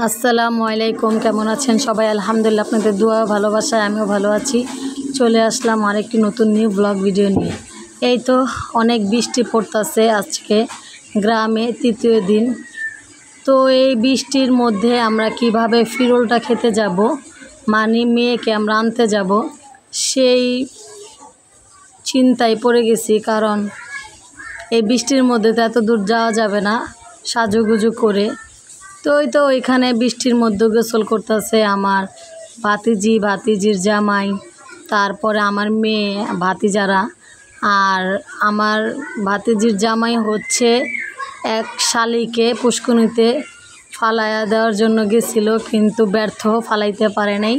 আসসালামু আলাইকুম, কেমন আছেন সবাই? আলহামদুলিল্লাহ, আপনাদের দোয়া ভালোবাসায় আমিও ভালো আছি। চলে আসলাম আরেকটি নতুন নিউ ব্লগ ভিডিও নিয়ে। এই তো অনেক বৃষ্টি পড়তেছে আজকে গ্রামে, তৃতীয় দিন। তো এই বৃষ্টির মধ্যে আমরা কিভাবে ফিরোলটা খেতে যাব, মানে মেয়েকে আমরা আনতে যাব, সেই চিন্তায় পড়ে গেছি। কারণ এই বৃষ্টির মধ্যে তো এত দূর যাওয়া যাবে না সাজুগুজু করে। তো ওইখানে বৃষ্টির মধ্যে গোসল করতেছে আমার ভাতিজির জামাই, তারপরে আমার মেয়ে ভাতিজারা। আর আমার ভাতিজির জামাই হচ্ছে এক শালিকে পুষ্কুনিতে ফালাইয়া দেওয়ার জন্য গেছিল, কিন্তু ব্যর্থ, ফালাইতে পারে নাই।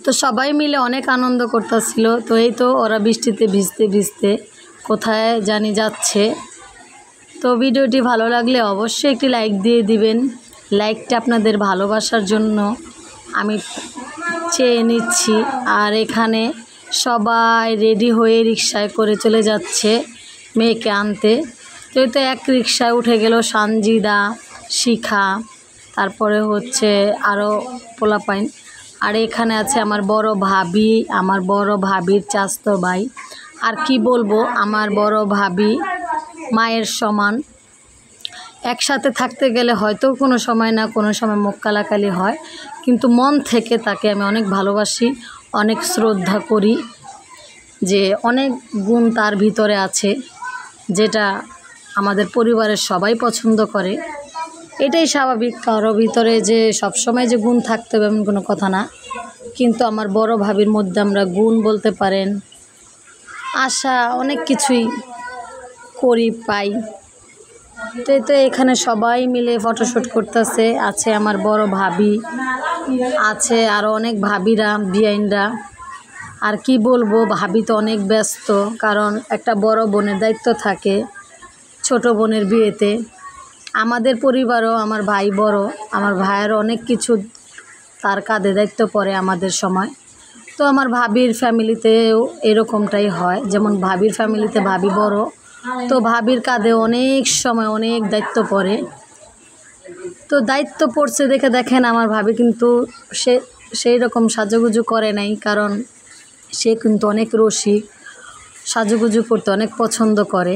তো সবাই মিলে অনেক আনন্দ করতেছিল। তো এই তো ওরা বৃষ্টিতে ভিজতে ভিজতে কোথায় জানি যাচ্ছে। তো ভিডিওটি ভালো লাগলে অবশ্যই একটি লাইক দিয়ে দিবেন। লাইকটা আপনাদের ভালোবাসার জন্য আমি চেয়ে নিচ্ছি। আর এখানে সবাই রেডি হয়ে রিকশায় করে চলে যাচ্ছে মেয়েকে আনতে। তো এই তো এক রিকশায় উঠে গেল সানজিদা, শিখা, তারপরে হচ্ছে আরও পোলাপাইন। আর এখানে আছে আমার বড় ভাবি, আমার বড় ভাবির চাচতো ভাই। আর কি বলবো, আমার বড় ভাবি মায়ের সমান। একসাথে থাকতে গেলে হয়তো কোনো সময় না কোনো সময় মুখ কালাকালি হয়, কিন্তু মন থেকে তাকে আমি অনেক ভালোবাসি, অনেক শ্রদ্ধা করি। যে অনেক গুণ তার ভিতরে আছে, যেটা আমাদের পরিবারের সবাই পছন্দ করে। এটাই স্বাভাবিক, কারো ভিতরে যে সবসময় যে গুণ থাকতে হবে এমন কোনো কথা না। কিন্তু আমার বড় ভাবির মধ্যে আমরা গুণ বলতে পারেন আশা অনেক কিছুই করি, পাই। তো এখানে সবাই মিলে ফটোশ্যুট করতেছে। আছে আমার বড় ভাবি, আছে আরও অনেক ভাবিরা, বিয়াইনরা। আর কি বলবো, ভাবি তো অনেক ব্যস্ত, কারণ একটা বড় বোনের দায়িত্ব থাকে ছোট বোনের বিয়েতে। আমাদের পরিবারও, আমার ভাই বড়, আমার ভাইয়েরও অনেক কিছু তার কাঁধে দায়িত্ব পড়ে আমাদের সময়। তো আমার ভাবির ফ্যামিলিতেও এরকমটাই হয়, যেমন ভাবির ফ্যামিলিতে ভাবি বড়, তো ভাবির কাঁধে অনেক সময় অনেক দায়িত্ব পড়ে। তো দায়িত্ব পড়ছে দেখে দেখেন আমার ভাবি কিন্তু সেই রকম সাজুগুজু করে নাই, কারণ সে কিন্তু অনেক রসিক, সাজুগুজু করতে অনেক পছন্দ করে,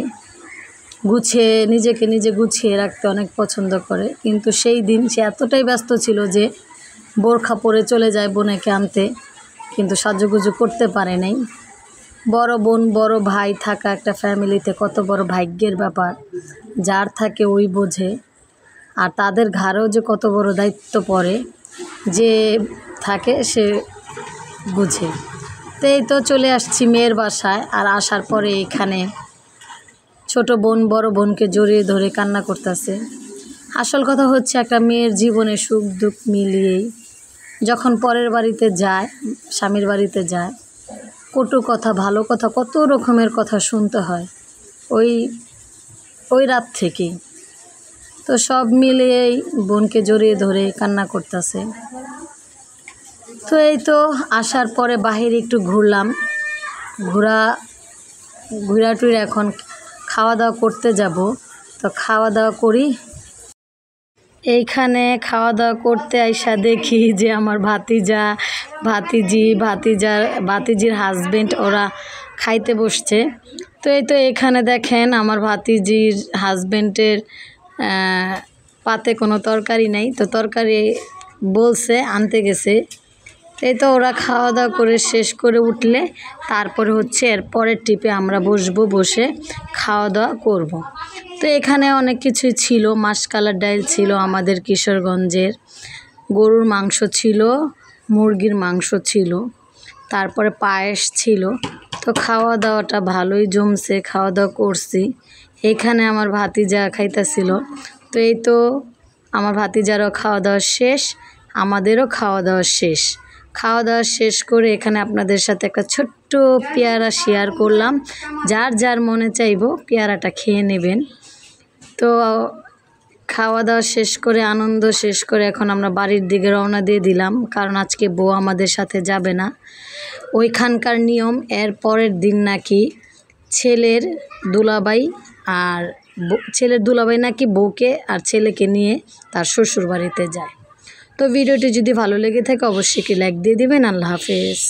নিজে গুছিয়ে রাখতে অনেক পছন্দ করে। কিন্তু সেই দিন সে এতটাই ব্যস্ত ছিল যে বোরখা পরে চলে যায় বোনেকে আনতে, কিন্তু সাজুগুজু করতে পারে নাই। বড় বোন বড় ভাই থাকা একটা ফ্যামিলিতে কত বড় ভাগ্যের ব্যাপার, যার থাকে ওই বোঝে। আর তাদের ঘাড়েও যে কত বড় দায়িত্ব পড়ে, যে থাকে সে বুঝে। তো এই তো চলে আসছি মেয়ের বাসায়। আর আসার পরে এখানে ছোট বোন বড় বোনকে জড়িয়ে ধরে কান্না করতেছে। আসল কথা হচ্ছে, একটা মেয়ের জীবনে সুখ দুঃখ মিলিয়েই যখন পরের বাড়িতে যায়, স্বামীর বাড়িতে যায়, কটু কথা ভালো কথা কত রকমের কথা শুনতে হয় ওই রাত থেকেই। তো সব মিলিয়েই বোনকে জড়িয়ে ধরে কান্না করতেছে। তো এই তো আসার পরে বাহিরে একটু ঘুরলাম, ঘোরাটুরি এখন খাওয়া দাওয়া করতে যাব। তো খাওয়া দাওয়া করি। এইখানে খাওয়া দাওয়া করতে আইসা দেখি যে আমার ভাতিজির হাজবেন্ড ওরা খাইতে বসছে। তো এই তো এখানে দেখেন আমার ভাতিজির হাজবেন্ডের পাতে কোনো তরকারি নাই, তো তরকারি বলছে আনতে গেছে। এই তো ওরা খাওয়া দাওয়া করে শেষ করে উঠলে তারপরে হচ্ছে এর পরের টিপে আমরা বসবো, বসে খাওয়া দাওয়া করব। তো এখানে অনেক কিছুই ছিল, মাসকালার ডাইল ছিল আমাদের কিশোরগঞ্জের, গরুর মাংস ছিল, মুরগির মাংস ছিল, তারপরে পায়েস ছিল। তো খাওয়া দাওয়াটা ভালোই জমছে, খাওয়া দাওয়া করছি। এখানে আমার ভাতিজা খাইতেছিল। তো এই তো আমার ভাতিজারও খাওয়া দাওয়া শেষ, আমাদেরও খাওয়া দাওয়া শেষ। খাওয়া দাওয়া শেষ করে এখানে আপনাদের সাথে একটা ছোট্ট পেয়ারা শেয়ার করলাম। যার যার মনে চাইবো পেয়ারাটা খেয়ে নেবেন। তো খাওয়া দাওয়া শেষ করে, আনন্দ শেষ করে এখন আমরা বাড়ির দিকে রওনা দিয়ে দিলাম, কারণ আজকে বউ আমাদের সাথে যাবে না। ওইখানকার নিয়ম এর পরের দিন নাকি ছেলের দুলাভাই আর ছেলের দুলাভাই নাকি বউকে আর ছেলেকে নিয়ে তার শ্বশুর বাড়িতে যায়। তো ভিডিওটি যদি ভালো লেগে থাকে অবশ্যই কি লাইক দিয়ে দিবেন। আল্লাহ হাফেজ।